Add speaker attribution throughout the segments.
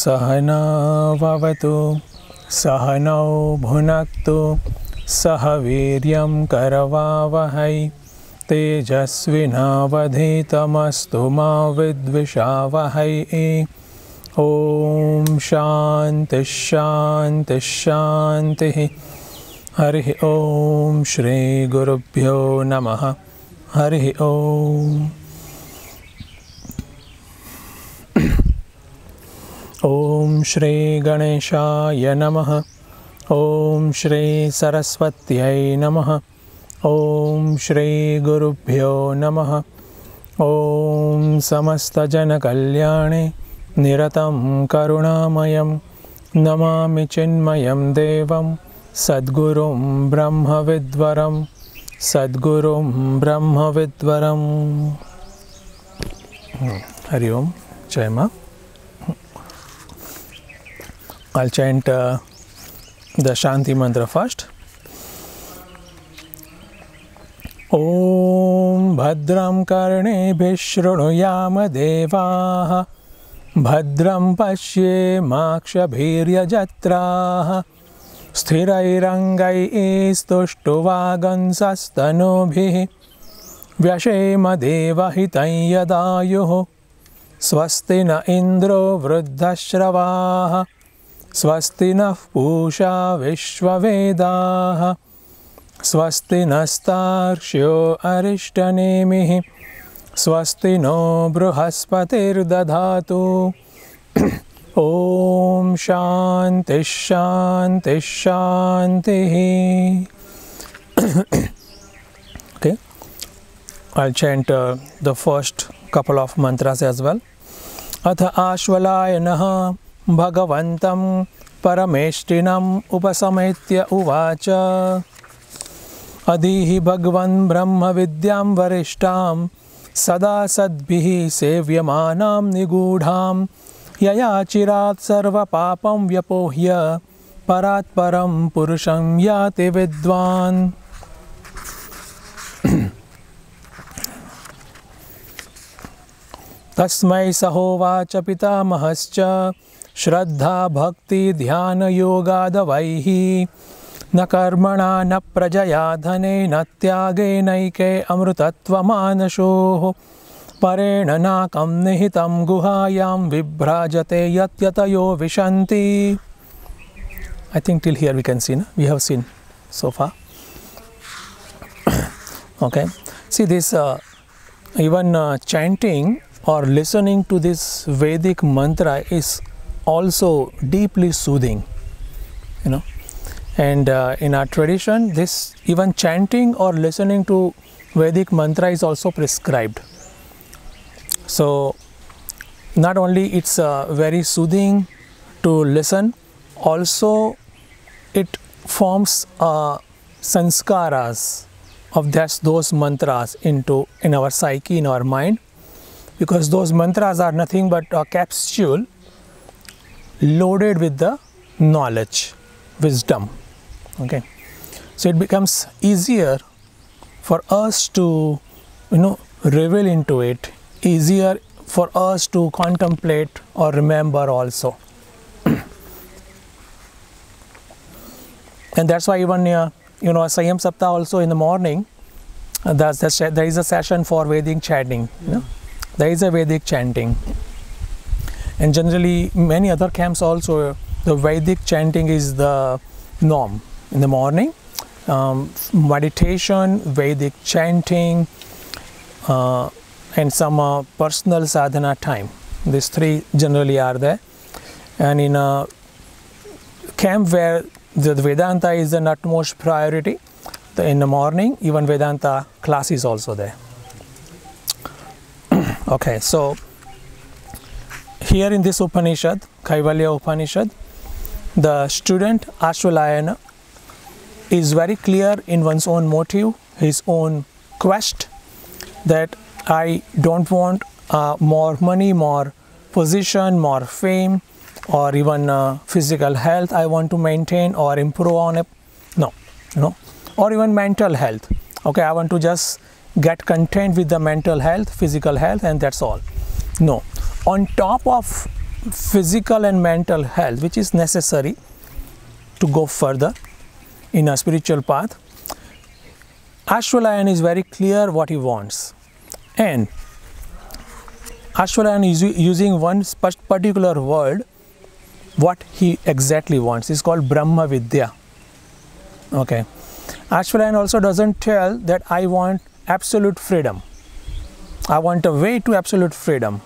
Speaker 1: सहना भवतु सहनौ भुनक्तु सह वीर्यं करवावहै तेजस्विनावधीतमस्तु मा विद्विषावहै। ॐ शान्ति शान्ति शान्तिः। हरिः ॐ श्री गुरुभ्यो नमः। हरिः ॐ। ॐ श्री गणेशाय नमः। ॐ श्री सरस्वत्यै नमः। ॐ श्री गुरुभ्यो नमः। ॐ समस्तजनकल्याणे निरतं करुणामयं नमामि चिन्मयं देवं सद्गुरुं ब्रह्मविद्वरं सद्गुरुं ब्रह्मविद्वरम्। हरि ओम। जय मां। I'll chant the Shanti mantra first. Om Bhadram Karnebhih Shrunuyam Devaah Bhadram Pashyemakshabhiryajatraah Sthirairangaistushtuvagansastanubhih Vyashema Devahitam Yadayuh Swasti na Indro Vruddhashravah स्वस्ति नः पूषा विश्ववेदाः स्वस्ति नस्तार्क्ष्यो अरिष्टनेमिः स्वस्ति नो बृहस्पतिर्दधातु। ॐ शान्ति शान्ति शान्तिः। Okay, I'll chant the first couple of mantras as well. अथ आश्वलायनः भगवन्तं परमेष्टिनम् उपसमेत्य उवाच अधीहि भगवन् ब्रह्म विद्यां वरिष्ठां सदा सद्भिः सेव्यमानां निगूढां यया चिरात् सर्वपापं व्यपोह्य परात् परं पुरुषं याति विद्वान्। तस्मै सहोवाच पितामहश्च श्रद्धा भक्ति ध्यान योगादवैः न कर्मणा न प्रजया धनेन त्यागेनैके अमृतत्वमानशोः परेण नाकं निहितं गुहायां विभ्राजते यत्यतयो विशन्ति। I think till here we can see, no? We have seen so far. Okay, see this even chanting or listening to this Vedic mantra is also deeply soothing, you know, and in our tradition this even chanting or listening to Vedic mantra is also prescribed. So not only it's very soothing to listen, also it forms sanskaras of those mantras in our psyche, in our mind, because those mantras are nothing but a capsule loaded with the knowledge, wisdom. Okay, so it becomes easier for us to, you know, revel into it, easier for us to contemplate or remember also. And that's why even you know, Samyam saptah also in the morning, there is a session for Vedic chanting. You know? There is a Vedic chanting, and generally many other camps also the Vedic chanting is the norm in the morning, meditation, Vedic chanting, and some personal sadhana time. These three generally are there. And in a camp where the Vedanta is the utmost priority, in the morning, even Vedanta class is also there. Okay, so here in this Upanishad, Kaivalya Upanishad, the student Ashwalayana is very clear in one's own motive, his own quest, that I don't want more money, more position, more fame, or even physical health I want to maintain or improve on it. No, or even mental health. Okay, I want to just get content with the mental health, physical health, and that's all. No, on top of physical and mental health, which is necessary to go further in a spiritual path, Ashwalayana is very clear what he wants. And Ashwalayana is using one particular word, what he exactly wants. It's called Brahma Vidya. Okay. Ashwalayana also doesn't tell that I want absolute freedom. I want a way to absolute freedom.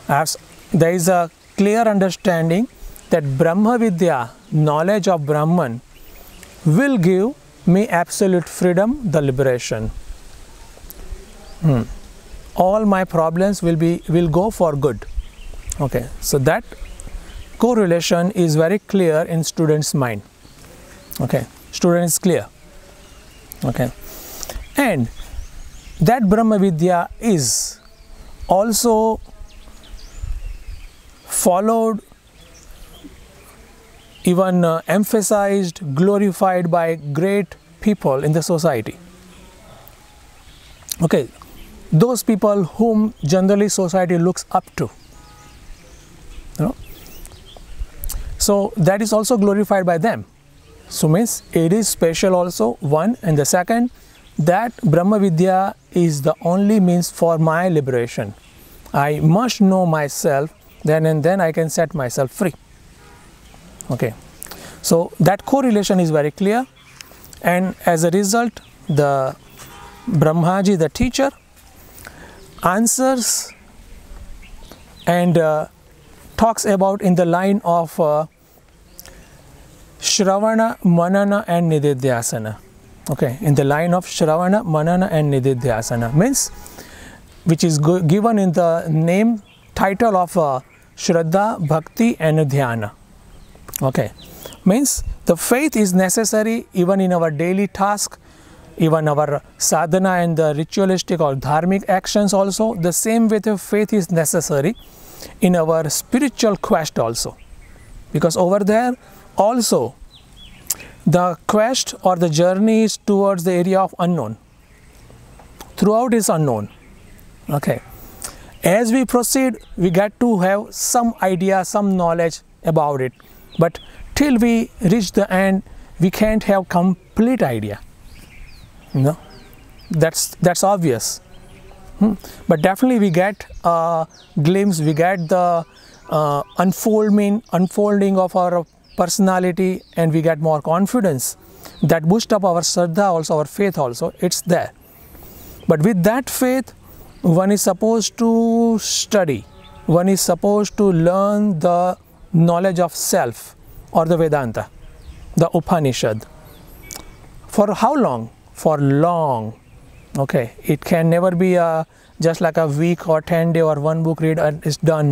Speaker 1: As there is a clear understanding that Brahma Vidya, knowledge of Brahman, will give me absolute freedom, the liberation. All my problems will go for good. Okay, so that correlation is very clear in student's mind. Okay, student is clear. Okay, and that Brahma Vidya is also followed, even emphasized, glorified by great people in the society. Okay, those people whom generally society looks up to. So that is also glorified by them. So means it is special also, one, and the second, that Brahma Vidya is the only means for my liberation. I must know myself, then and then I can set myself free. Okay, so that correlation is very clear, and as a result, the Brahmaji, the teacher, answers and talks about in the line of Shravana, Manana and Nididhyasana. Okay, in the line of Shravana, Manana and Nididhyasana, means which is given in the name, title of Shraddha, Bhakti and Dhyana. Okay, means the faith is necessary even in our daily task, even our sadhana and the ritualistic or dharmic actions also. The same way the faith is necessary in our spiritual quest also, because over there also the quest or the journey is towards the area of unknown. Throughout is unknown. Okay, as we proceed, we get to have some idea, some knowledge about it, but till we reach the end, we can't have complete idea. That's obvious. But definitely we get a glimpse, we get the unfolding of our personality, and we get more confidence. That boosts up our Shraddha also, our faith also, it's there. But with that faith, one is supposed to study, one is supposed to learn the knowledge of self or the Vedanta, the Upanishad. For how long? For long. Okay, it can never be just like a week or 10 day or one book read and it's done.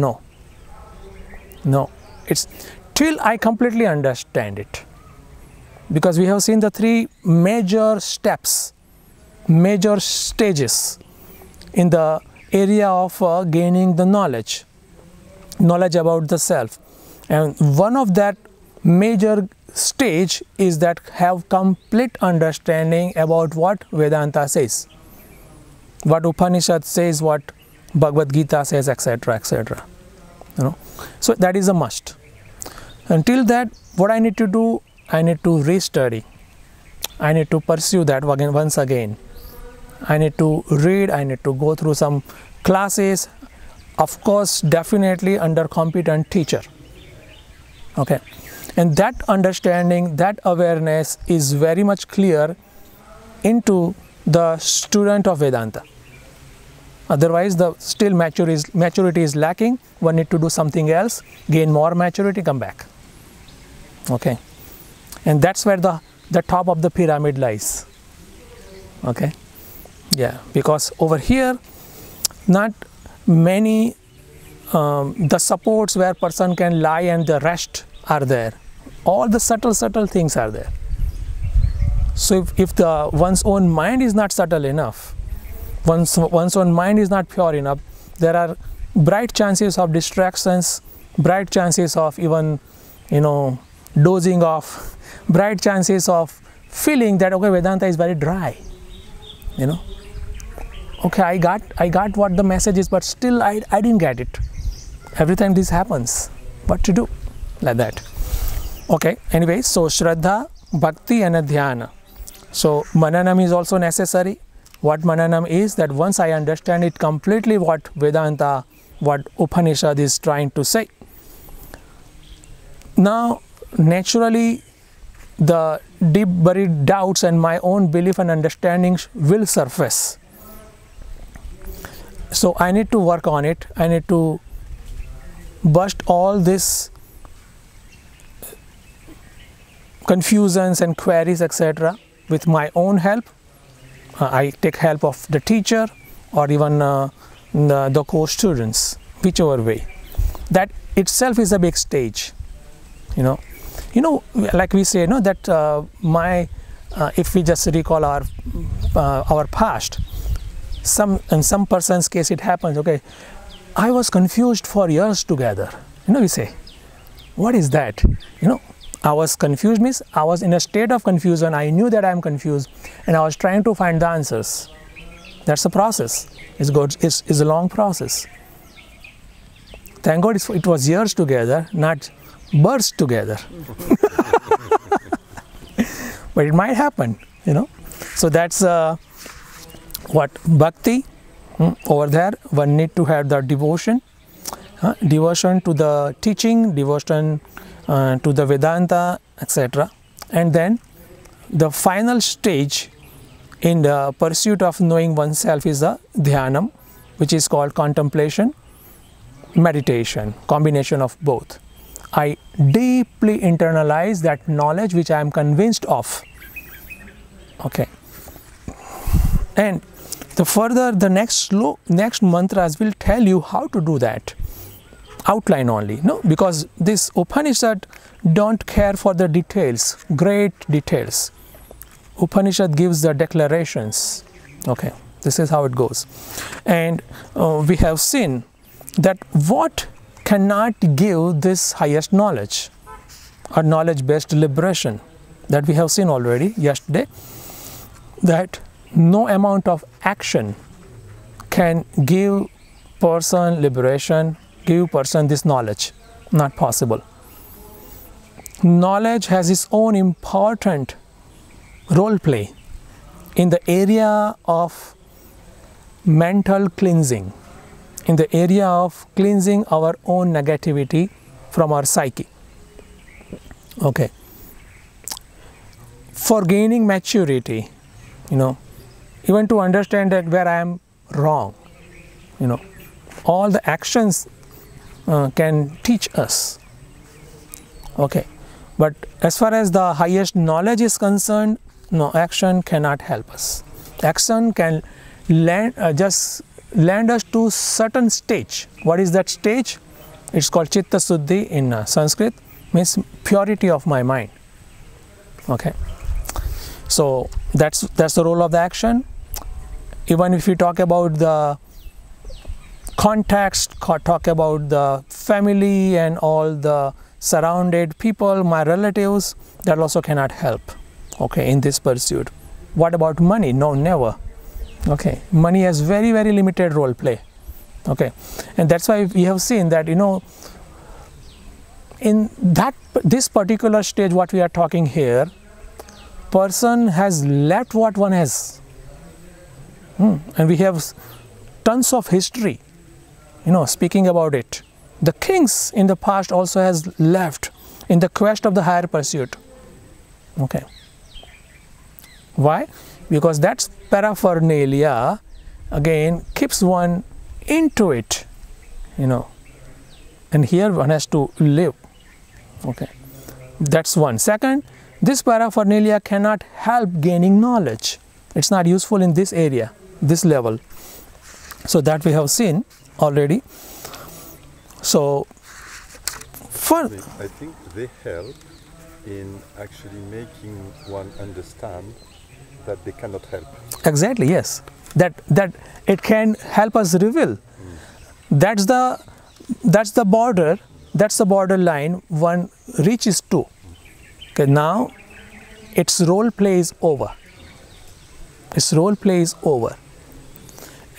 Speaker 1: No, it's till I completely understand it, because we have seen the three major steps, major stages in the area of gaining the knowledge about the self, and one of that major stage is that have complete understanding about what Vedanta says, what Upanishad says, what Bhagavad Gita says, etc., etc. So that is a must. Until that, what I need to do, I need to restudy, I need to pursue that once again, I need to read, I need to go through some classes, of course definitely under competent teacher. Okay, And that understanding, that awareness is very much clear into the student of Vedanta. Otherwise, the still maturity is lacking. One need to do something else, gain more maturity, come back. Okay, and that's where the top of the pyramid lies. Okay, yeah, because over here, not many the supports where person can lie and the rest are there. All the subtle things are there. So if the one's own mind is not subtle enough, one's own mind is not pure enough, there are bright chances of distractions, bright chances of even, dozing off, bright chances of feeling that, okay, Vedanta is very dry, okay, I got what the message is, but still I didn't get it. Every time this happens, what to do? Like that. Okay, anyway, so Shraddha, Bhakti and Dhyana. So Mananam is also necessary. What Mananam is, that once I understand it completely what Vedanta, what Upanishad is trying to say. Now, naturally, the deep buried doubts and my own belief and understandings will surface. So I need to work on it. I need to bust all this confusions and queries, etc. with my own help. I take help of the teacher or even the course students, whichever way. That itself is a big stage, like we say, that if we just recall our past, in some person's case it happens. Okay, I was confused for years together. We say, what is that? I was confused means I was in a state of confusion. I knew that I am confused, and I was trying to find the answers. That's a process. It's good. It's a long process. Thank God it was years together, not births together. But it might happen, So that's what Bhakti. Over there, one need to have the devotion, devotion to the teaching, devotion to the Vedanta, etc. And then the final stage in the pursuit of knowing oneself is the Dhyanam, which is called contemplation, meditation, combination of both. I deeply internalize that knowledge which I am convinced of. Okay. And the next mantras will tell you how to do that. Outline only, because this Upanishad don't care for the details, great details. Upanishad gives the declarations. Okay, this is how it goes. And we have seen that what cannot give this highest knowledge or knowledge-based liberation, that we have seen already yesterday, that no amount of action can give person liberation, give person this knowledge. Not possible. Knowledge has its own important role play in the area of mental cleansing, in the area of cleansing our own negativity from our psyche. Okay. For gaining maturity, even to understand that where I am wrong, all the actions can teach us. Okay, but as far as the highest knowledge is concerned, no, action cannot help us. Action can just land us to certain stage. What is that stage? It's called Chitta Suddhi in Sanskrit, means purity of my mind. Okay, so that's the role of the action. Even if we talk about the context, talk about the family and all the surrounded people, my relatives, that also cannot help, okay, in this pursuit. What about money? No, never. Okay, money has very, very limited role play. Okay, and that's why we have seen that, in this particular stage what we are talking here, person has left what one has. And we have tons of history, speaking about it. The kings in the past also has left in the quest of the higher pursuit. Okay. Why? Because that paraphernalia again keeps one into it, you know, and here one has to live. Okay, that's one. Second, this paraphernalia cannot help gaining knowledge. It's not useful in this area, this level. So that we have seen already. So
Speaker 2: I think they help in actually making one understand that they cannot help.
Speaker 1: Exactly, yes. That it can help us reveal. That's the border. That's the borderline one reaches to. Okay, now its role play is over. Its role play is over.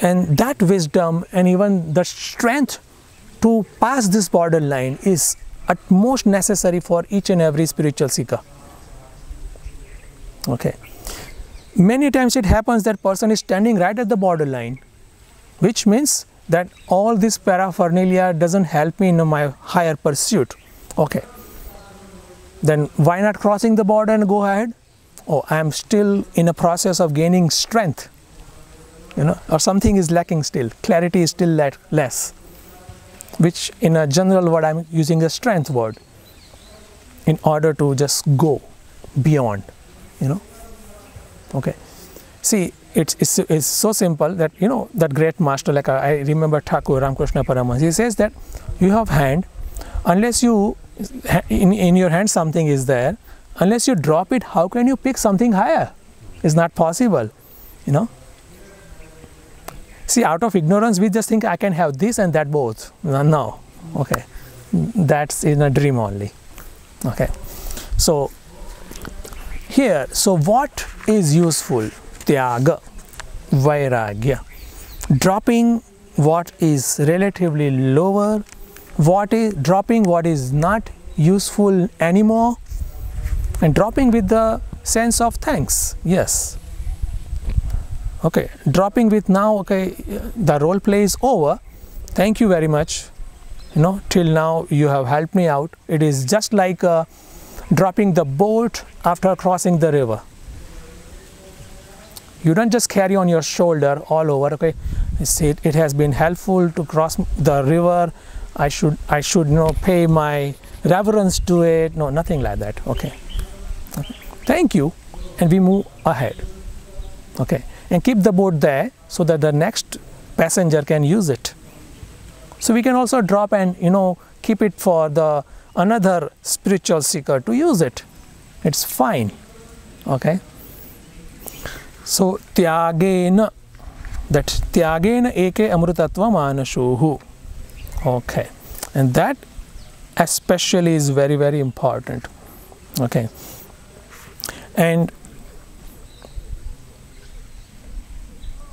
Speaker 1: And that wisdom and even the strength to pass this borderline is at most necessary for each and every spiritual seeker. Okay. Many times it happens that person is standing right at the borderline, which means that all this paraphernalia doesn't help me in my higher pursuit. Okay. Then why not crossing the border and go ahead? Oh, I am still in a process of gaining strength, you know, or something is lacking still. Clarity is still less, which in a general word I am using a strength word in order to just go beyond, you know. Okay. See, it's so simple that, you know, that great master, like I remember Thakur Ramakrishna Paramahansa, he says that you have hand, unless you, in your hand something is there, unless you drop it, how can you pick something higher? It's not possible, you know. See, out of ignorance, we just think I can have this and that both. No, okay. That's in a dream only. Okay. So, here, so what is useful? Tyaga, Vairagya. Dropping what is relatively lower, dropping what is not useful anymore, and dropping with the sense of thanks. Yes. Okay, dropping with now, okay, the role play is over. Thank you very much. You know, till now you have helped me out. It is just like dropping the boat after crossing the river. You don't just carry on your shoulder all over. Okay, it has been helpful to cross the river. I should you know, pay my reverence to it. No, nothing like that. Okay. Thank you, and we move ahead. Okay, and keep the boat there so that the next passenger can use it. So we can also drop and, you know, keep it for the another spiritual seeker to use it. It's fine. Okay. So tyagena, that tyagena eke amrutatva manashuhu. Okay, and that especially is very, very important. Okay, and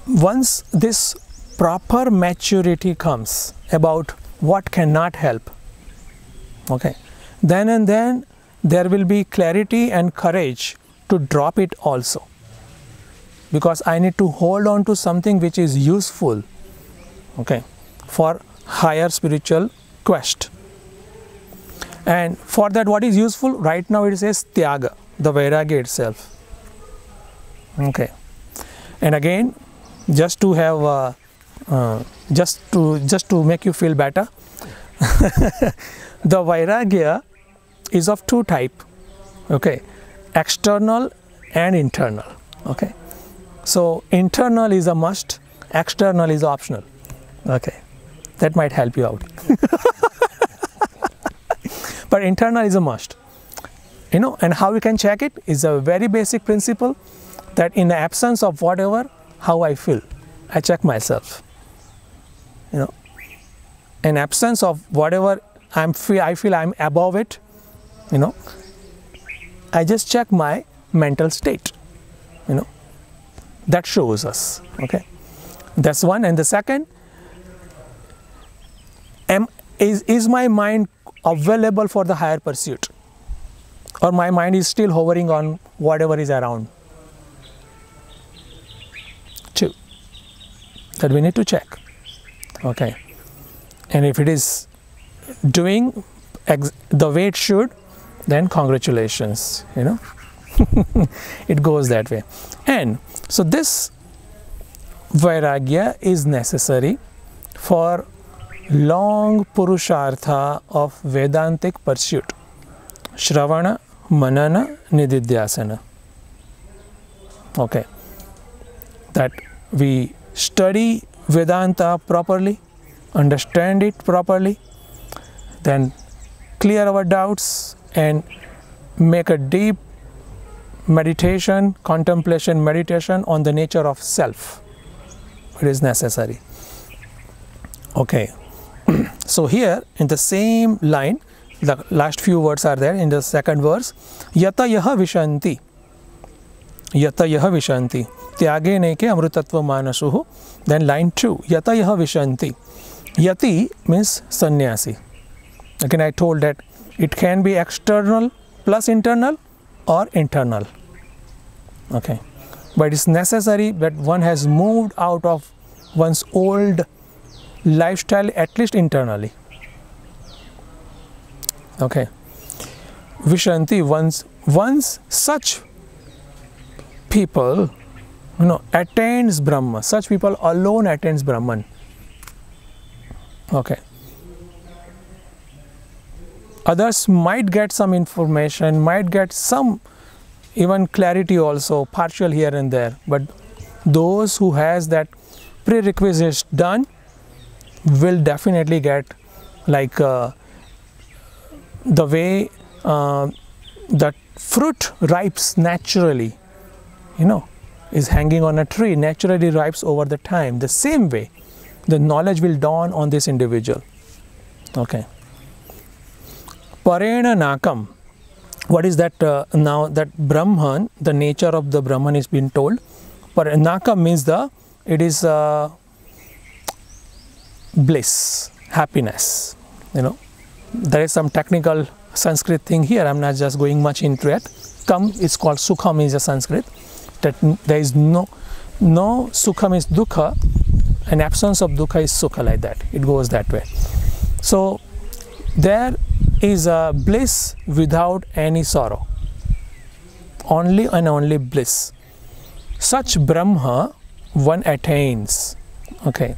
Speaker 1: once this proper maturity comes about what cannot help, okay, then and then there will be clarity and courage to drop it also, because I need to hold on to something which is useful, okay, for higher spiritual quest. And for that, what is useful? Right now it says Tyaga, the Vairagya itself. Okay. And again, just to have, just to make you feel better, the Vairagya is of two types. Okay. External and internal. Okay. So internal is a must, external is optional. Okay. That might help you out. But internal is a must. You know, and how we can check it is a very basic principle, that in the absence of whatever, how I feel, I check myself. You know, in absence of whatever I feel I'm above it, you know, I just check my mental state. You know, that shows us. Okay, that's one. And the second, is my mind available for the higher pursuit, or my mind is still hovering on whatever is around? Two, that we need to check. Okay, and if it is doing the way it should, then congratulations, it goes that way. And so this vairagya is necessary for long purushartha of Vedantic pursuit. Shravana, Manana, Nididhyasana. Okay. That we study Vedanta properly, understand it properly, then clear our doubts and make a deep meditation, contemplation, meditation on the nature of self. It is necessary. Okay. So here in the same line, the last few words are there in the second verse. Yata yaha vishanti. Yata yaha vishanti. Tyage neke amrutatva manasuhu. Then line 2. Yata yaha vishanti. Yati means sannyasi. Again, I told that it can be external plus internal or internal. Okay. But it's necessary that one has moved out of one's old lifestyle, at least internally. Okay. Vishanti, once such people attains Brahma. Such people alone attains Brahman. Okay. Others might get some information, might get some even clarity also, partial here and there. But those who has that prerequisites done will definitely get like the way that fruit ripes naturally, is hanging on a tree, naturally ripes over the time. The same way, the knowledge will dawn on this individual. Okay. Parena nakam. What is that now? That Brahman, the nature of the Brahman is being told. Nakam means it is bliss, happiness. There is some technical Sanskrit thing here. I'm not just going much into it. Kam is called Sukham is a Sanskrit. That there is no Sukham is Dukha, and absence of Dukha is Sukha, like that. It goes that way. So there is a bliss without any sorrow. Only and only bliss. Such Brahma one attains. Okay.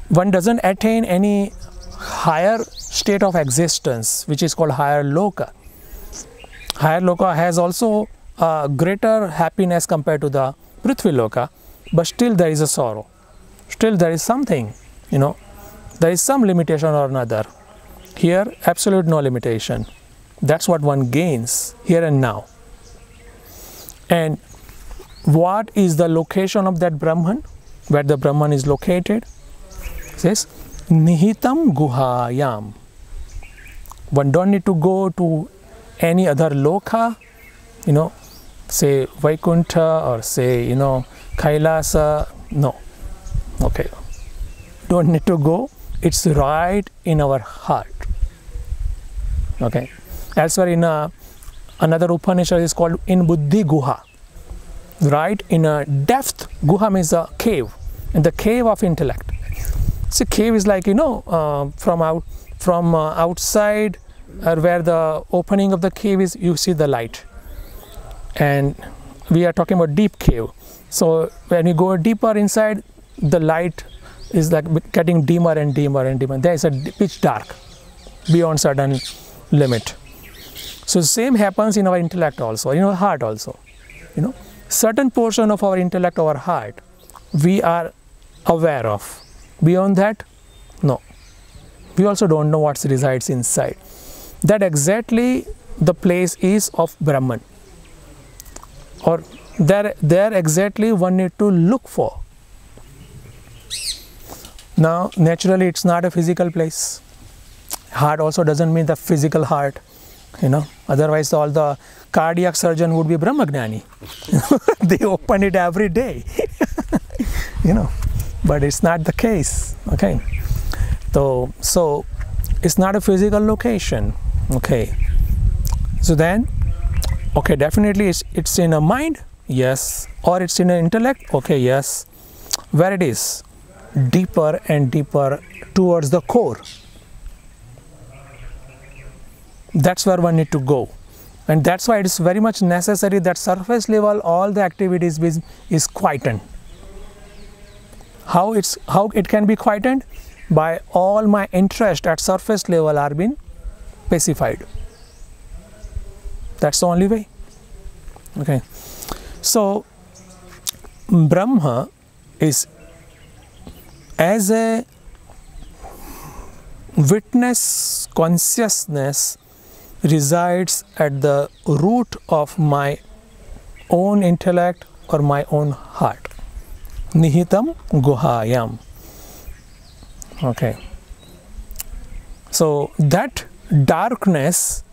Speaker 1: One doesn't attain any higher state of existence, which is called higher loka. Higher loka has also greater happiness compared to the Prithvi loka, but still there is a sorrow. Still there is something, there is some limitation or another. Here, absolute no limitation. That's what one gains here and now. And what is the location of that Brahman? Where the Brahman is located? It says, Nihitam guhayam. One don't need to go to any other loka, say Vaikuntha or say, Kailasa. No. Okay. Don't need to go. It's right in our heart. Okay. Elsewhere in another Upanishad is called in Buddhi Guha. Right in a depth. Guha means a cave. In the cave of intellect. See, cave is like, from outside where the opening of the cave is, you see the light. And we are talking about deep cave. So when you go deeper inside, the light is like getting dimmer and dimmer and dimmer. There is a pitch dark beyond certain limit. So the same happens in our intellect also, in our heart also. Certain portion of our intellect, our heart, we are aware of. Beyond that, no. We also don't know what resides inside. That exactly the place is of Brahman. Or there exactly one need to look for. Now, naturally, it's not a physical place. Heart also doesn't mean the physical heart. Otherwise all the cardiac surgeon would be Brahmagnani. They open it every day. But it's not the case. Okay. So it's not a physical location. Okay. So then, okay, definitely it's in a mind, yes. Or it's in an intellect, okay, yes. Where it is? Deeper and deeper towards the core. That's where one need to go. And that's why it is very much necessary that surface level all the activities is quietened. How it can be quietened? By all my interest at surface level are being pacified. That's the only way. Okay. So Brahma is as a witness consciousness resides at the root of my own intellect or my own heart. Nihitam guhayam. Okay. So that darkness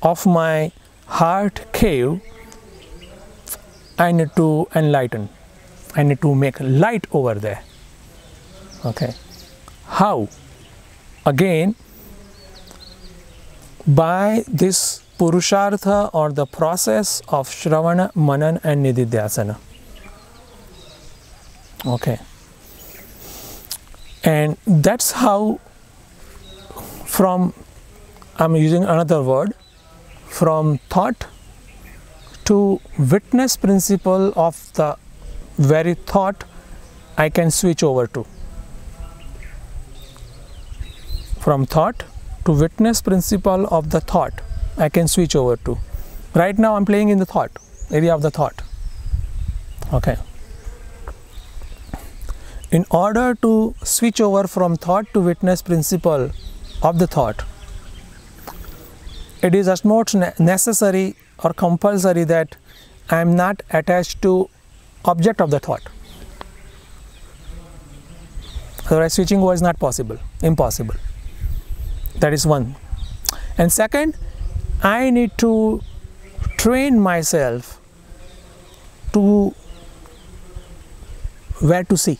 Speaker 1: of my heart cave, I need to enlighten. I need to make light over there. Okay. How? Again, by this Purushartha or the process of Shravana, Manan and Nididhyasana. Okay. And that's how from, I'm using another word, from thought to witness principle of the very thought I can switch over to. From thought to witness principle of the thought I can switch over to. Right now I'm playing in the thought, area of the thought. Okay. In order to switch over from thought to witness principle of the thought, it is as much necessary or compulsory that I am not attached to object of the thought. Otherwise switching over is not possible, impossible. That is one. And second, I need to train myself to where to see.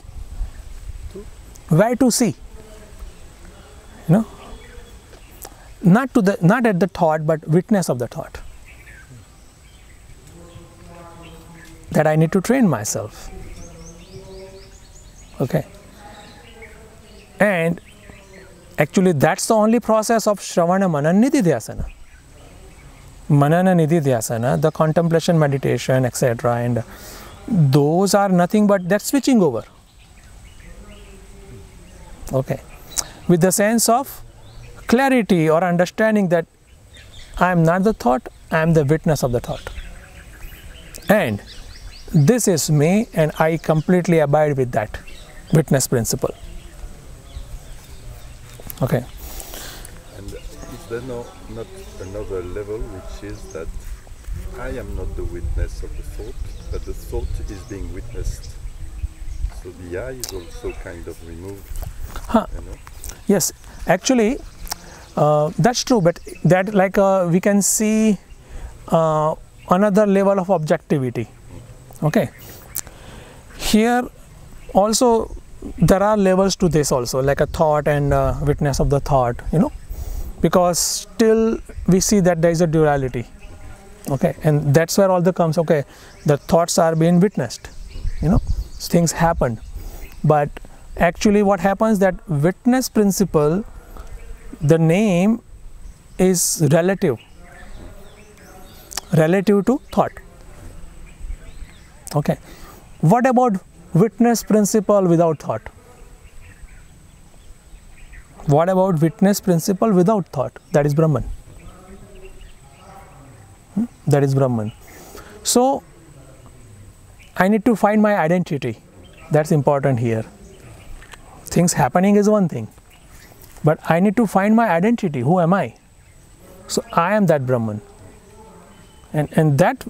Speaker 1: Where to see. You know? Not at the thought, but witness of the thought. That I need to train myself. Okay. And actually that's the only process of Shravana, Manan, Nididhyasana. Manana, Nididhyasana, the contemplation, meditation, etc. And those are nothing but that switching over. Okay. With the sense of clarity or understanding that I am not the thought, I am the witness of the thought. And this is me and I completely abide with that witness principle. Okay.
Speaker 2: And is there not another level which is that I am not the witness of the thought, but the thought is being witnessed? So the I is also kind of removed.
Speaker 1: Huh.
Speaker 2: You know?
Speaker 1: Yes, actually that's true, but that like we can see another level of objectivity. Okay. Here also there are levels to this also, like a thought and witness of the thought, you know, because still we see that there is a duality. Okay, and that's where all the comes. Okay, the thoughts are being witnessed, you know, things happen, but actually what happens, that witness principle, the name is relative to thought. Okay, what about witness principle without thought? What about witness principle without thought? That is Brahman. That is Brahman. So I need to find my identity. That's important here. Things happening is one thing, but I need to find my identity. Who am I? So I am that Brahman. And that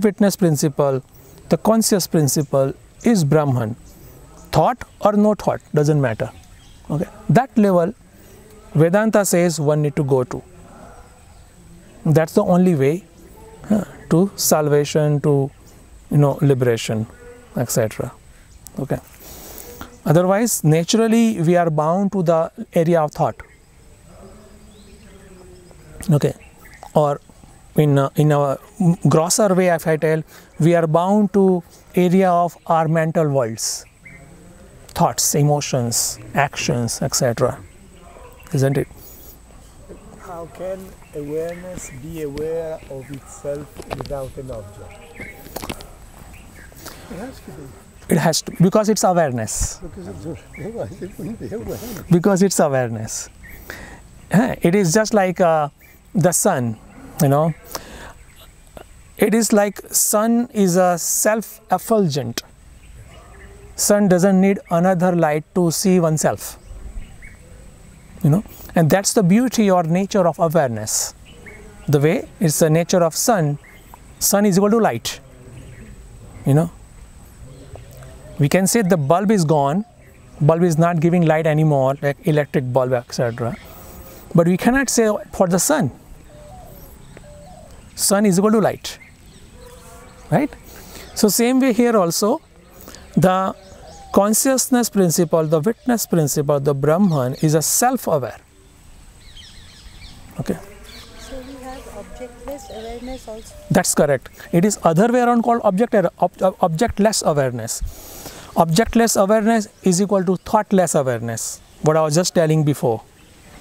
Speaker 1: witness principle, the conscious principle, is Brahman. Thought or no thought, doesn't matter. Okay, that level Vedanta says one need to go to. That's the only way to salvation, to liberation, etc. Okay. Otherwise, naturally we are bound to the area of thought. Okay, or in our grosser way, if I tell, we are bound to area of our mental worlds, thoughts, emotions, actions, etc. Isn't it?
Speaker 3: how can awareness be aware of itself without an object? It has to be.
Speaker 1: It has to, because it's awareness.
Speaker 3: Because otherwise it wouldn't be awareness.
Speaker 1: Because it's awareness. It is just like the sun, you know. It is like sun is a self-effulgent. Sun doesn't need another light to see oneself, you know. And that's the beauty or nature of awareness. The way it's the nature of sun. Sun is equal to light, you know. We can say the bulb is gone, bulb is not giving light anymore, like electric bulb, etc. But we cannot say for the sun. Sun is equal to light, right? So same way here also, the consciousness principle, the witness principle, the Brahman is a self-aware. Okay.
Speaker 4: So we have objectless awareness also.
Speaker 1: That's correct. It is other way around called objectless awareness. Objectless awareness is equal to thoughtless awareness. What I was just telling before.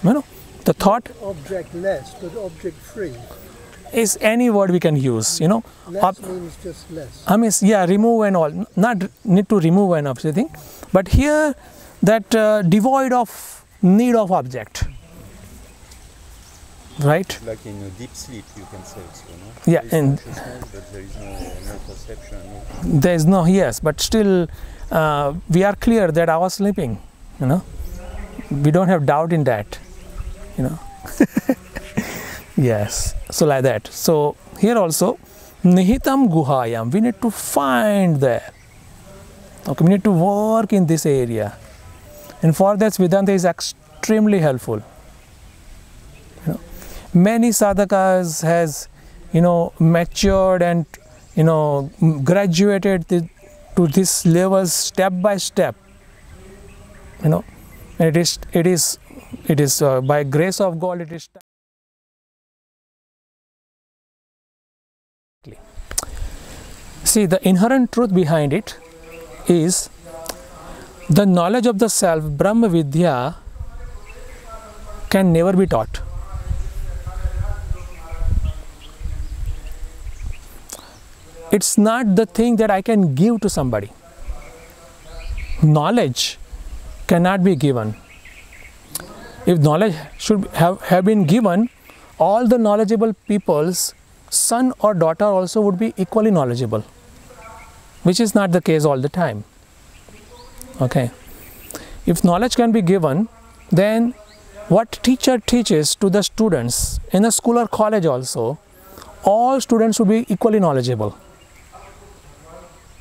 Speaker 1: You know, the thought
Speaker 3: Objectless, but object-free.
Speaker 1: is any word we can use. You know,
Speaker 3: Less means just less.
Speaker 1: I mean, yeah, remove and all. Not need to remove and everything, but here that devoid of need of object. Right?
Speaker 5: Like in a deep sleep, you can say so, no?
Speaker 1: Yeah,
Speaker 5: There is
Speaker 1: and
Speaker 5: consciousness, but there is no perception.
Speaker 1: there is no, yes, but still we are clear that I was sleeping, you know. We don't have doubt in that, you know. Yes, so like that. So here also, nihitam guhayam, we need to find there. Okay, we need to work in this area. And for that, Vedanta is extremely helpful. You know, many sadhakas has, you know, matured and, you know, graduated to this level step by step. You know, and it is by grace of God, it is. See, the inherent truth behind it is the knowledge of the self, Brahma Vidya, can never be taught. It's not the thing that I can give to somebody. Knowledge cannot be given. If knowledge should have been given, all the knowledgeable people's son or daughter also would be equally knowledgeable, which is not the case all the time. Okay. If knowledge can be given, then what teacher teaches to the students in a school or college also, all students would be equally knowledgeable.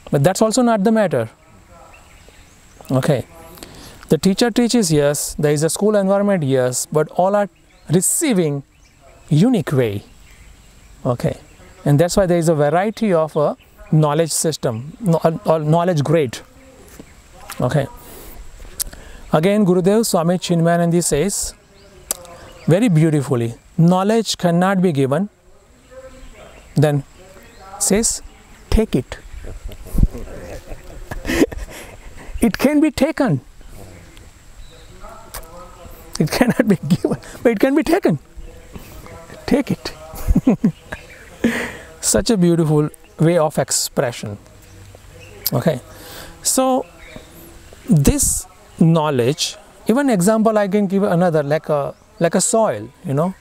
Speaker 1: But that's also not the matter. Okay. The teacher teaches, yes, there is a school environment, yes, but all are receiving unique way. Okay. And that's why there is a variety of a knowledge system, or knowledge grade. Okay. Again, Gurudev Swami Chinmayananda says very beautifully, knowledge cannot be given, then says, take it. It can be taken. It cannot be given, but it can be taken. Take it. Such a beautiful way of expression. Okay. So, this knowledge, even example I can give another, like a soil, you know.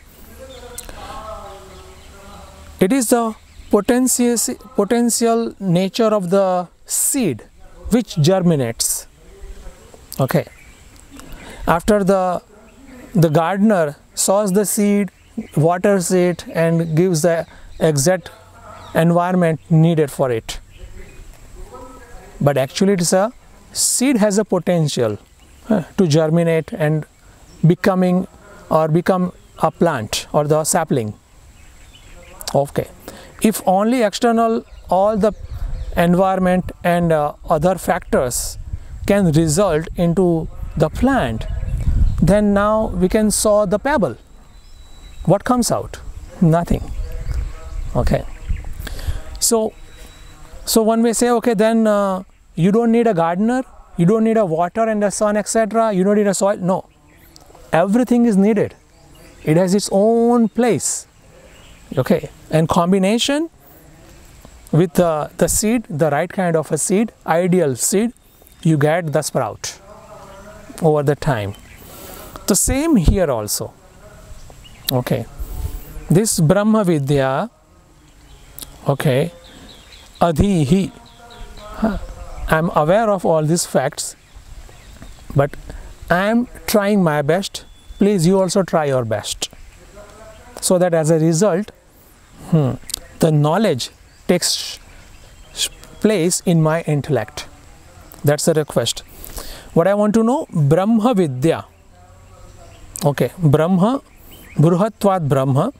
Speaker 1: It is the potential nature of the seed which germinates. Okay. After the gardener sows the seed, waters it, and gives the exact environment needed for it. But actually it's a seed has a potential to germinate and become a plant or the sapling. Okay. If only external, all the environment and other factors can result into the plant, then now we can sow the pebble. What comes out? Nothing. Okay. So one may say, okay, then you don't need a gardener, you don't need a water and the sun, etc. You don't need a soil. No. Everything is needed. It has its own place. Okay, and combination with the seed, the right kind of a seed, ideal seed, you get the sprout over the time. The same here also. Okay, this Brahma Vidya, okay, adhihi, I am aware of all these facts, but I am trying my best. Please, you also try your best, so that as a result, the knowledge takes place in my intellect. That's the request. What I want to know, Brahma Vidya. Okay, Brahma, Bruhatvat Brahma,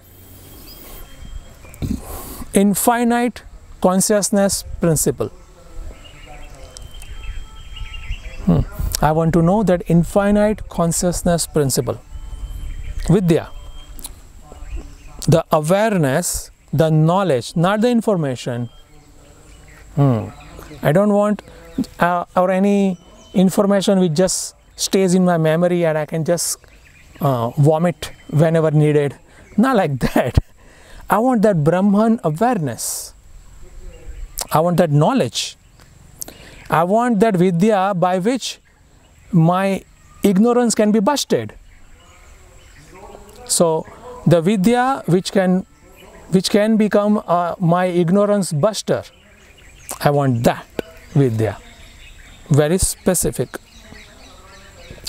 Speaker 1: infinite consciousness principle. I want to know that infinite consciousness principle. Vidya, the awareness, the knowledge, not the information. I don't want or any information which just stays in my memory and I can just vomit whenever needed. Not like that. I want that Brahman awareness. I want that knowledge. I want that Vidya by which my ignorance can be busted. So the Vidya which can become my ignorance buster. I want that Vidya. Very specific.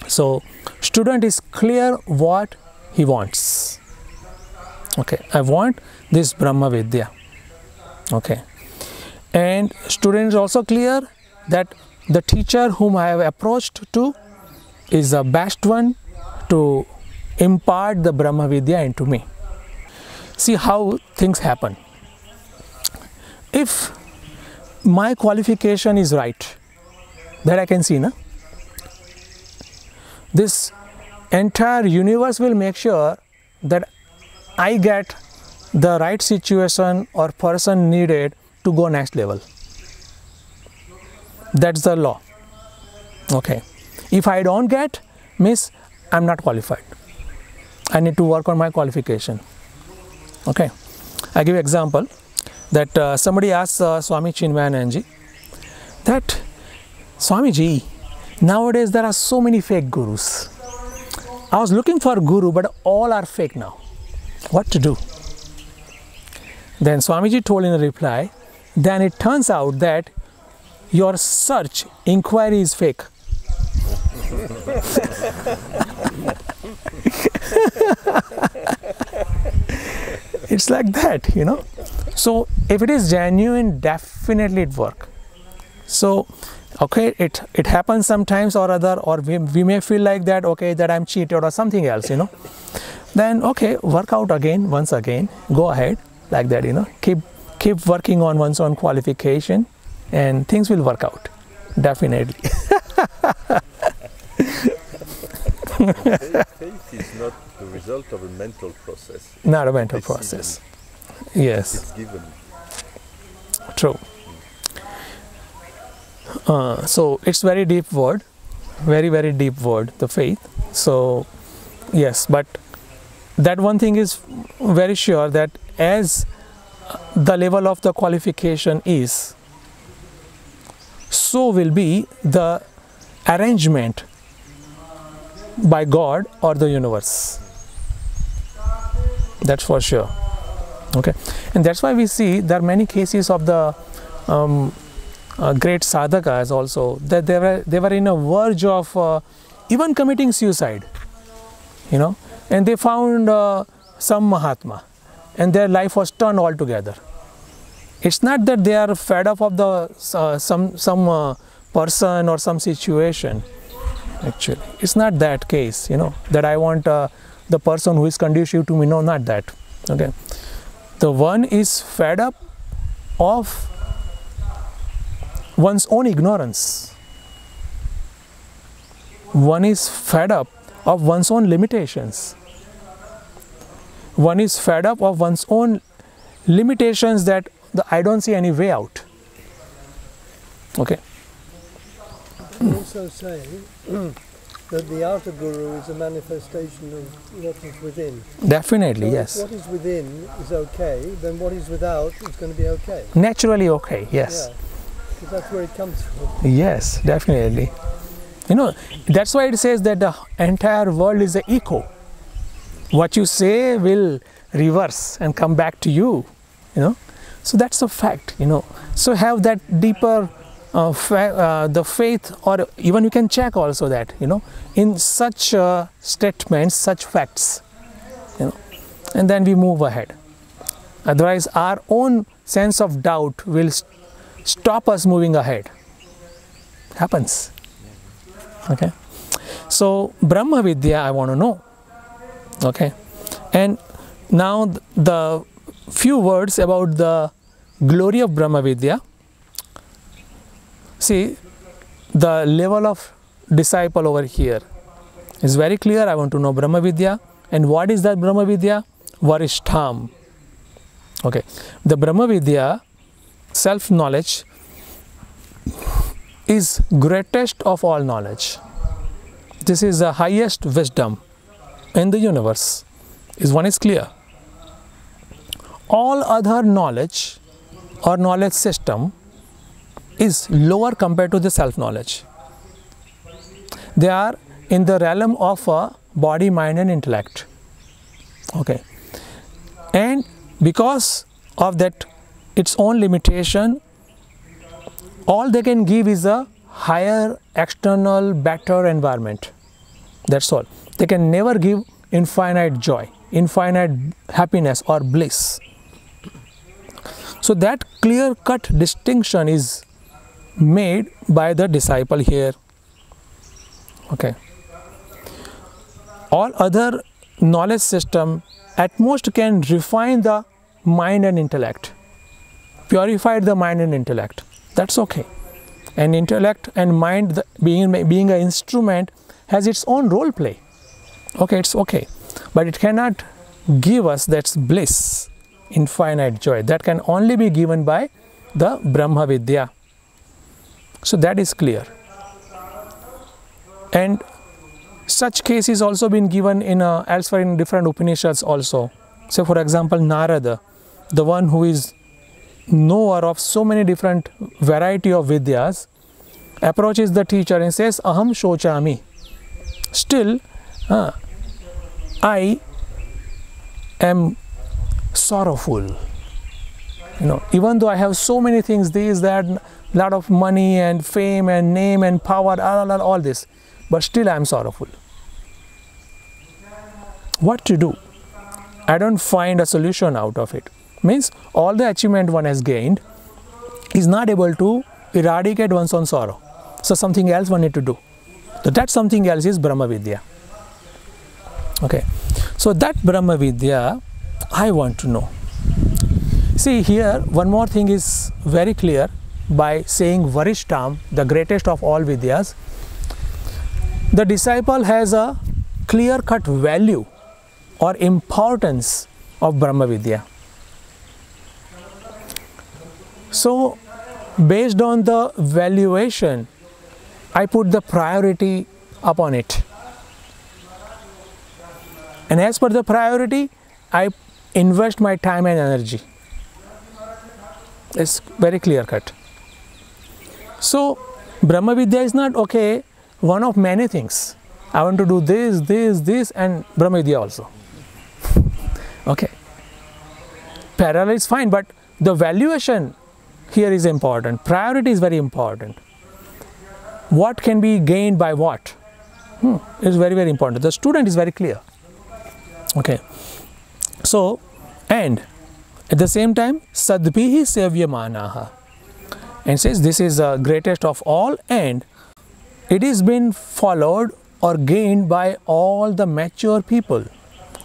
Speaker 1: So student is clear what he wants. Okay, I want this Brahma Vidya. Okay, and student is also clear that the teacher whom I have approached to is the best one to impart the Brahma Vidya into me. See how things happen. If my qualification is right, that I can see, na? This entire universe will make sure that I get the right situation or person needed to go next level. That's the law. Okay. If I don't get, means I'm not qualified. I need to work on my qualification. Okay. I give you example that somebody asked Swami Chinmaya that Swamiji, nowadays there are so many fake gurus. I was looking for a guru, but all are fake now. What to do? Then Swamiji told in a reply, then it turns out that your search inquiry is fake. It's like that, you know. So if it is genuine, definitely it work. So okay, it happens sometimes or other, or we may feel like that, okay, that I'm cheated or something else, you know. Then okay, work out again, once again, go ahead like that, you know. Keep working on one's own qualification and things will work out, definitely.
Speaker 2: Faith is not the result of a mental process.
Speaker 1: Not a mental process. Yes.
Speaker 2: It's given.
Speaker 1: True. So it's very deep word, very, very deep word, the faith. So yes, but that one thing is very sure, that as the level of the qualification is, so will be the arrangement by God or the universe. That's for sure. Okay, and that's why we see there are many cases of the great sadhakas also, that they were in a verge of even committing suicide, you know, and they found some Mahatma and their life was turned altogether. It's not that they are fed up of the some person or some situation. Actually, it's not that case, you know, that I want the person who is conducive to me. No, not that. Okay, the one is fed up of one's own ignorance. One is fed up of one's own limitations. One is fed up of one's own limitations, that I don't see any way out. Okay.
Speaker 3: Also say
Speaker 6: that the outer guru is a manifestation of what is within.
Speaker 1: Definitely,
Speaker 6: So
Speaker 1: yes.
Speaker 6: if what is within is okay, then what is without is going to be okay.
Speaker 1: Naturally okay, yes.
Speaker 6: Yeah, because that's where it comes from.
Speaker 1: Yes, definitely. You know, that's why it says that the entire world is an echo. What you say will reverse and come back to you, you know. So that's a fact, you know. So have that deeper the faith, or even you can check also that, you know, in such statements, such facts, you know, and then we move ahead. Otherwise our own sense of doubt will stop us moving ahead. Happens. Okay. So Brahma Vidya I want to know. Okay. And now the few words about the glory of Brahma Vidya. See, the level of disciple over here is very clear. I want to know Brahma Vidya. And what is that Brahma Vidya? Varishtham. Okay. The Brahma Vidya, self-knowledge, is greatest of all knowledge. This is the highest wisdom in the universe. One is clear. All other knowledge or knowledge system is lower compared to the self-knowledge. They are in the realm of body, mind and intellect. Okay. And because of that its own limitation, all they can give is a higher, external, better environment. That's all. They can never give infinite joy, infinite happiness or bliss. So that clear-cut distinction is made by the disciple here. Okay. All other knowledge system at most can refine the mind and intellect, purify the mind and intellect. That's okay. And intellect and mind, being an instrument, has its own role play. Okay, it's okay. But it cannot give us that bliss, infinite joy. That can only be given by the Brahma Vidya. So that is clear. And such cases also been given in elsewhere in different Upanishads also. So for example, Narada, the one who is knower of so many different variety of Vidyas, approaches the teacher and says, Aham shochami. Still, I am sorrowful. You know, even though I have so many things, these, that, lot of money and fame and name and power, all this, but still I am sorrowful. What to do? I don't find a solution out of it. Means all the achievement one has gained is not able to eradicate one's own sorrow. So something else one need to do. So that something else is Brahma Vidya. Okay. So that Brahma Vidya I want to know. See here, one more thing is very clear by saying Varishtham, the greatest of all Vidyas. The disciple has a clear-cut value or importance of Brahma Vidya. So, based on the valuation, I put the priority upon it. And as per the priority, I invest my time and energy. It's very clear-cut. So, Brahma Vidya is not, okay, one of many things. I want to do this and Brahma Vidya also. Okay. Parallel is fine, but the valuation here is important. Priority is very important. What can be gained by what? Is very, very important. The student is very clear. Okay. So, and at the same time, Sadbhihi Sevyamanaha. And says this is the greatest of all, and it is been followed or gained by all the mature people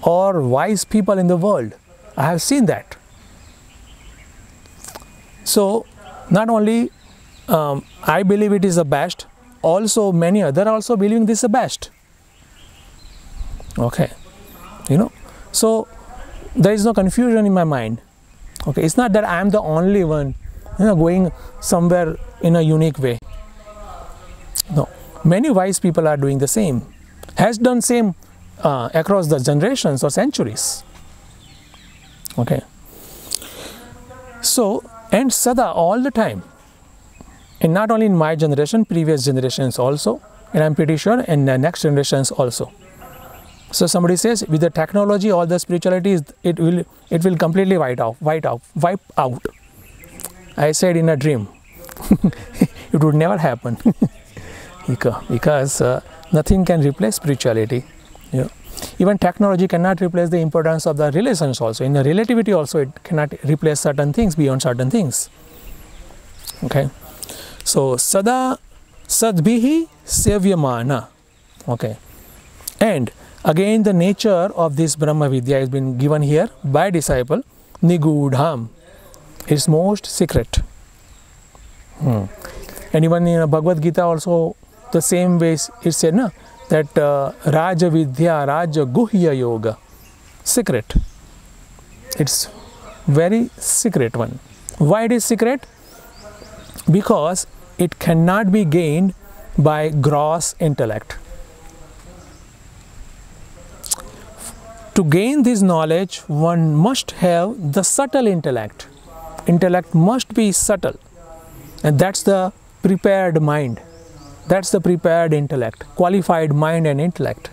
Speaker 1: or wise people in the world. I have seen that. So, not only I believe it is the best, also many other also believing this is the best. Okay. You know, so there is no confusion in my mind. Okay, it's not that I am the only one, you know, going somewhere in a unique way. No, many wise people are doing the same. has done same across the generations or centuries. Okay. So, and sada all the time, and not only in my generation, previous generations also, and I'm pretty sure in the next generations also. So somebody says, with the technology, all the spirituality is, it will completely wipe out. I said in a dream, it would never happen, because nothing can replace spirituality. Yeah. Even technology cannot replace the importance of the relations also. In the relativity also, it cannot replace certain things beyond certain things. Okay. So sada sadbhihi sevyamana. Okay. And again, the nature of this Brahma Vidya has been given here by disciple, Nigudham. It's most secret. And even in Bhagavad Gita also, the same way it said, na, that Raja Vidya, Raja Guhya Yoga, secret. It's very secret one. Why it is secret? Because it cannot be gained by gross intellect. To gain this knowledge, one must have the subtle intellect. Intellect must be subtle, and that's the prepared mind. That's the prepared intellect, qualified mind and intellect.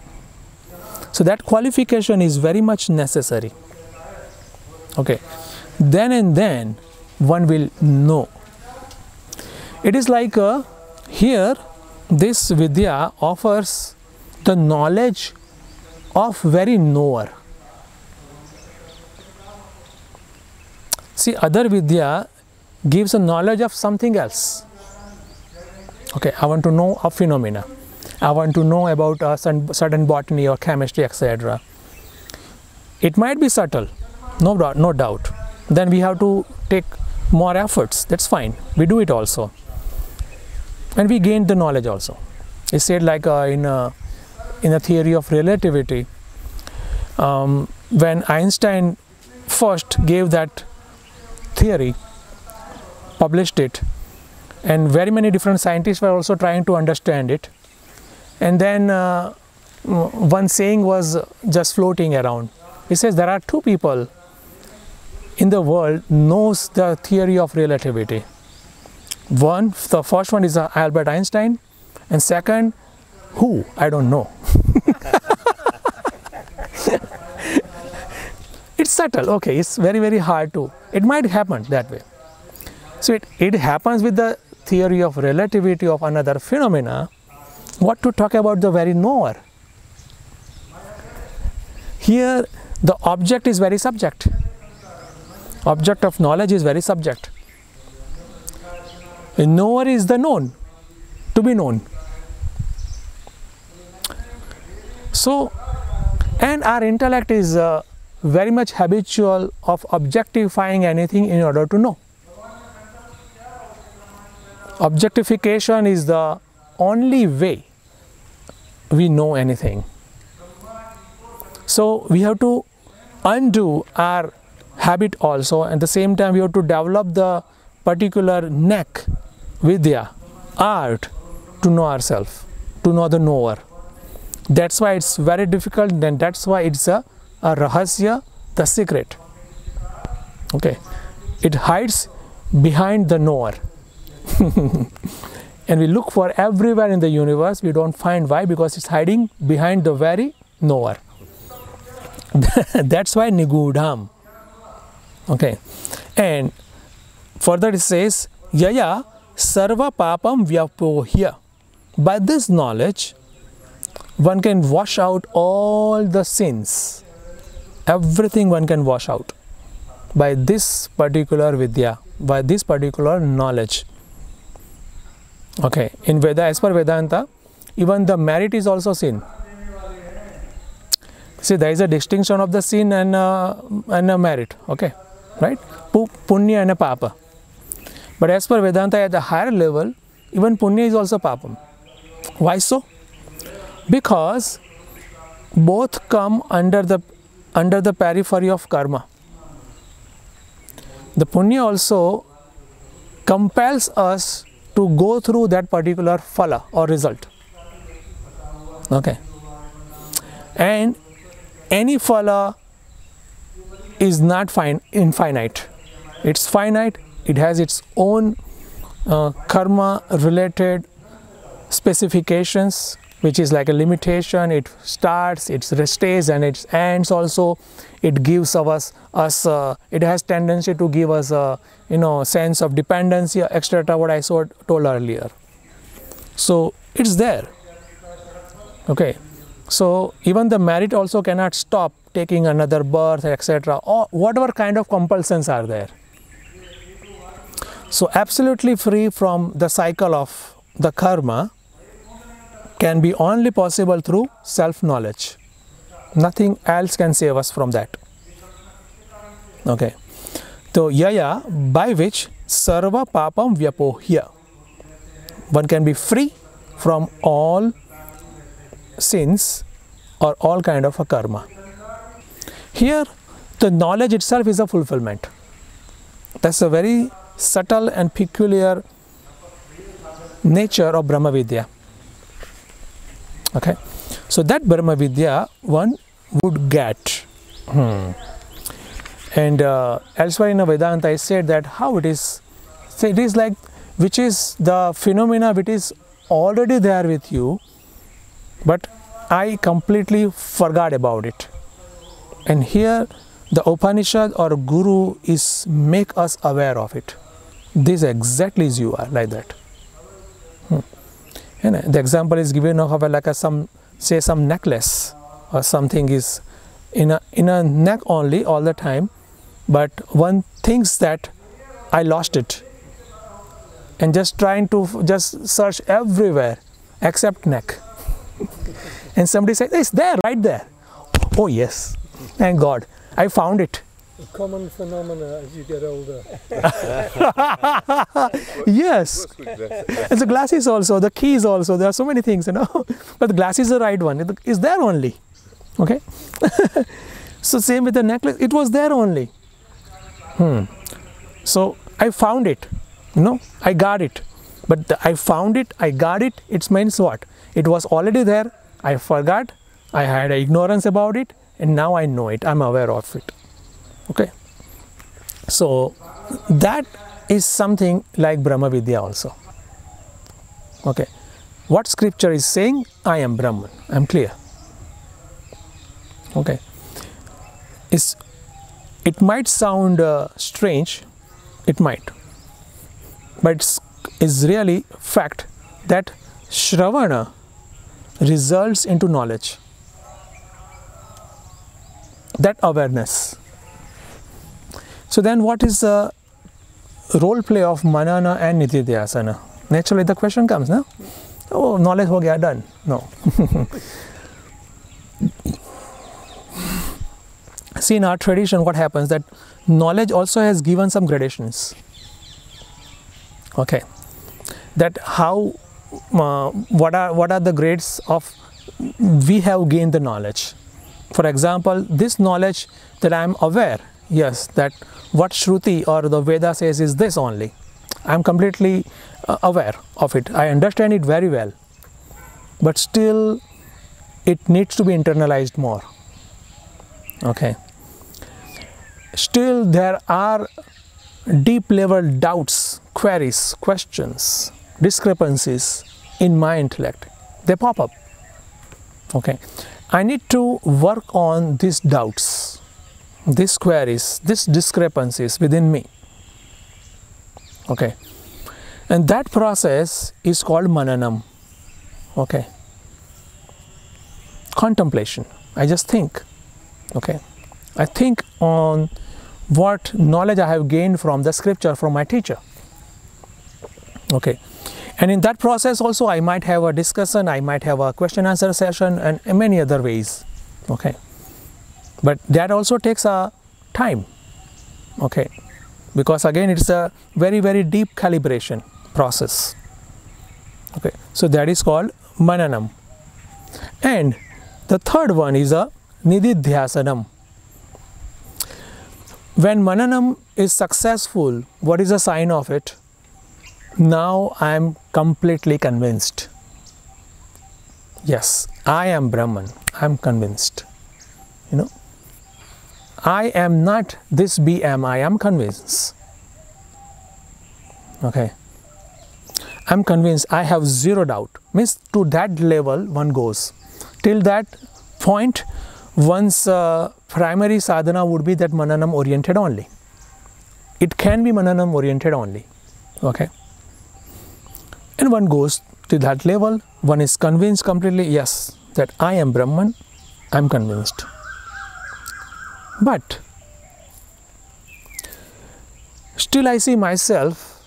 Speaker 1: So that qualification is very much necessary. Okay, then and then one will know. It is like here this Vidya offers the knowledge of very knower. See, other Vidya gives a knowledge of something else. Okay, I want to know a phenomena. I want to know about a certain botany or chemistry, etc. It might be subtle, no doubt. Then we have to take more efforts. That's fine. We do it also. And we gain the knowledge also. It's said like in a theory of relativity, when Einstein first gave that theory, published it, and very many different scientists were also trying to understand it, and then one saying was just floating around. It says there are two people in the world knows the theory of relativity. The first one is Albert Einstein, and second, who? I don't know. It's subtle, okay, it's very, very hard to, it might happen that way. So it happens with the theory of relativity of another phenomena. What to talk about the very knower? Here the object is very subject. Object of knowledge is very subject. The knower is the known, to be known. So, and our intellect is very much habitual of objectifying anything in order to know. Objectification is the only way we know anything. So we have to undo our habit also, and at the same time we have to develop the particular knack, vidya, art, to know ourselves, to know the knower. That's why it's very difficult, and that's why it's a rahasya, the secret. Okay, it hides behind the knower. And we look for everywhere in the universe, we don't find. Why? Because it's hiding behind the very knower. That's why Nigudham. Okay, and further it says, Yaya sarva papam vyapohya. By this knowledge, one can wash out all the sins. Everything one can wash out by this particular vidya, by this particular knowledge. Okay, in Veda, as per Vedanta, even the merit is also sin. See, there is a distinction of the sin and a merit. Okay, right? Punya and a papa. But as per Vedanta, at the higher level, even punya is also papam. Why so? Because both come under the periphery of karma. The punya also compels us to go through that particular phala or result. Okay, And any phala is not infinite. It's finite. It has its own karma related specifications, which is like a limitation. It starts, it stays, and it ends also. It gives us it has tendency to give us a sense of dependency, etc. What I told earlier. So it's there. Okay. So even the merit also cannot stop taking another birth, etc. or whatever kind of compulsions are there. So absolutely free from the cycle of the karma can be only possible through self-knowledge. Nothing else can save us from that. Okay. So yaya, by which sarva papam vyapohya. One can be free from all sins or all kind of a karma. Here the knowledge itself is a fulfillment. That's a very subtle and peculiar nature of Brahma Vidya. Okay, so that Brahma Vidya one would get. And elsewhere in Vedanta I said that how it is. So it is like which is the phenomena which is already there with you, but I completely forgot about it. And here the Upanishad or Guru is make us aware of it. This exactly as you are like that. And the example is given of like some necklace or something is in a neck only all the time, but one thinks that I lost it and just trying to just search everywhere except neck. And somebody says, it's there, right there. Oh yes, thank God, I found it.
Speaker 6: A common phenomena as you get older.
Speaker 1: Yes. And the glasses also, the keys also, there are so many things, but the glass is the right one. It is there only. Okay. So same with the necklace, it was there only. So I found it, I got it. But I found it, I got it, it means what? It was already there, I forgot, I had ignorance about it, and now I know it, I'm aware of it. Okay. So that is something like Brahma Vidya also. Okay. What scripture is saying? I am Brahman, I am clear. Okay. It might sound strange, it might, but it's really fact that Shravana results into knowledge, that awareness. So then what is the role play of Manana and Nididhyasana? Naturally the question comes, no? Oh, knowledge ho gaya, done. No. See, in our tradition what happens that knowledge also has given some gradations. Okay. That how, what are the grades of we have gained the knowledge. For example, this knowledge that I am aware, yes, that what Shruti or the Veda says is this only. I am completely aware of it. I understand it very well. But still, it needs to be internalized more. Okay. Still, there are deep level doubts, queries, questions, discrepancies in my intellect. They pop up. Okay. I need to work on these doubts, these queries, these discrepancies within me. Okay. And that process is called mananam. Okay. Contemplation. I just think. Okay. I think on what knowledge I have gained from the scripture, from my teacher. Okay. And in that process also I might have a discussion, I might have a question answer session and many other ways. Okay. But that also takes a time. Okay. Because again it's a very, very deep calibration process. Okay. So that is called mananam. And the third one is a nididhyasanam. When mananam is successful, what is a sign of it? Now I am completely convinced. yes, I am Brahman, I am convinced. I am not this BM, I am convinced. Okay. I am convinced, I have zero doubt. Means to that level one goes. Till that point, one's primary sadhana would be that mananam oriented only. It can be mananam oriented only. Okay. And one goes to that level, one is convinced completely, yes, that I am Brahman, I am convinced. But still I see myself,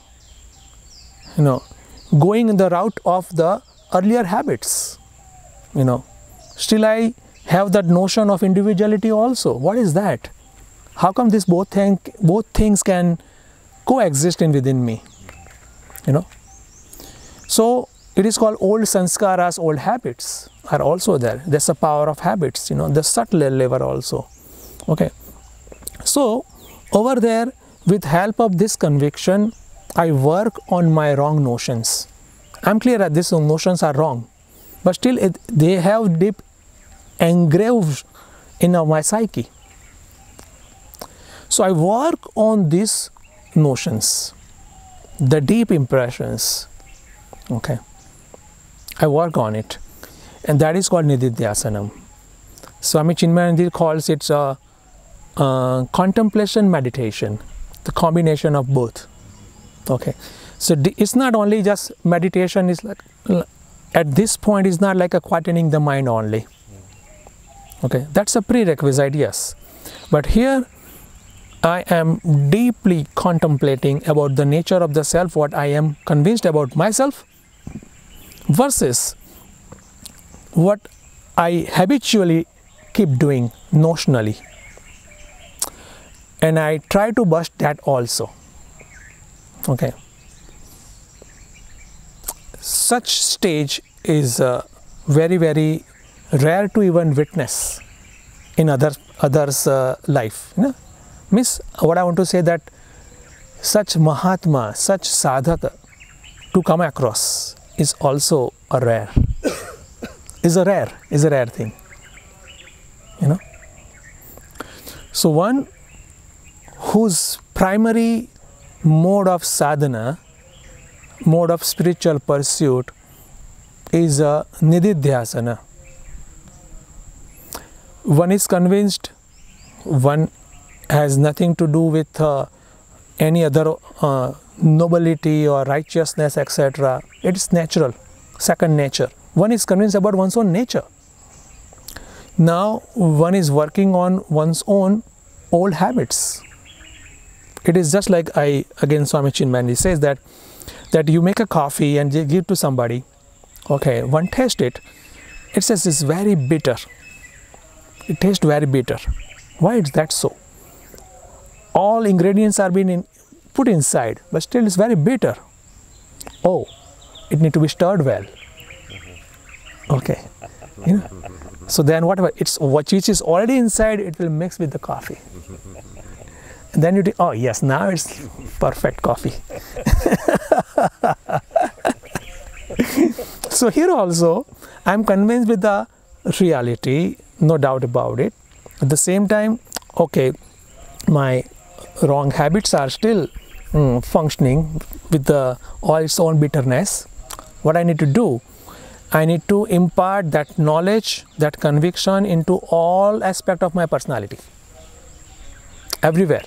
Speaker 1: going in the route of the earlier habits. Still I have that notion of individuality also. What is that? How come this both things can coexist within me? So it is called old sanskaras, old habits are also there. There's a power of habits, the subtle level also. Okay. So over there, with help of this conviction, I work on my wrong notions. I'm clear that these notions are wrong, but still they have deep engraved in my psyche. So I work on these notions, the deep impressions. Okay, I work on it, and that is called nididhyasanam. Swami Chinmaya calls it contemplation meditation, the combination of both. Okay, so it's not only just meditation. Is like at this point is not like a quietening the mind only. Okay, that's a prerequisite, yes, but here I am deeply contemplating about the nature of the self, what I am convinced about myself, versus what I habitually keep doing notionally, and I try to bust that also. Okay, such stage is very, very rare to even witness in others' life. Means what I want to say, that such Mahatma, such sadhaka to come across is also a rare, is a rare thing. So one whose primary mode of sadhana, mode of spiritual pursuit is a nididhyasana. One is convinced, one has nothing to do with any other nobility or righteousness, etc. It is natural, second nature. One is convinced about one's own nature. Now one is working on one's own old habits. It is just like again Swami Chinmaya says that you make a coffee and you give to somebody. Okay, one tastes it. It says it's very bitter. It tastes very bitter. Why is that so? All ingredients are being put inside, but still it's very bitter. Oh, it needs to be stirred well. Okay, so then whatever which is already inside, it will mix with the coffee. And then you think, oh yes, now it's perfect coffee. So here also, I am convinced with the reality, no doubt about it. At the same time, okay, my wrong habits are still functioning with all its own bitterness. What I need to do, I need to impart that knowledge, that conviction into all aspects of my personality, everywhere.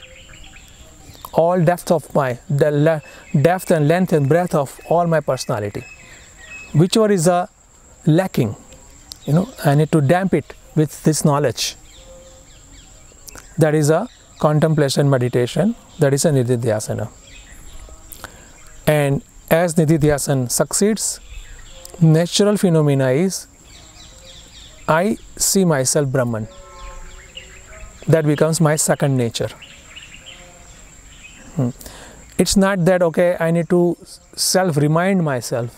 Speaker 1: All depth of the depth and length and breadth of all my personality. Whichever is lacking, I need to damp it with this knowledge. That is a contemplation meditation, that is a nididhyasana. And as nididhyasana succeeds, natural phenomena is, I see myself Brahman. That becomes my second nature. It's not that, okay, I need to self-remind myself.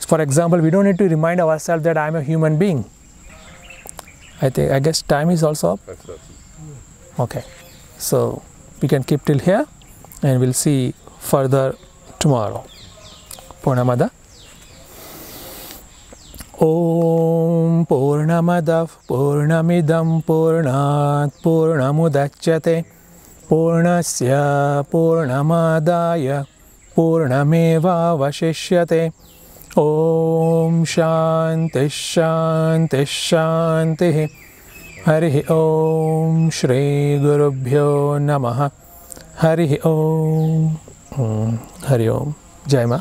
Speaker 1: For example, we don't need to remind ourselves that I am a human being. I guess time is also up. Okay, so we can keep till here and we'll see further tomorrow. Purnamada. Om Purnamadav Purnamidam Purnat Purnamudachyate Purnasya Purnamadaya Purnameva Vashishyate. Om Shanti Shanti Shanti. Hari Om Shri Gurubhyo Namaha. Hari Om. Hari Om. Jai Ma.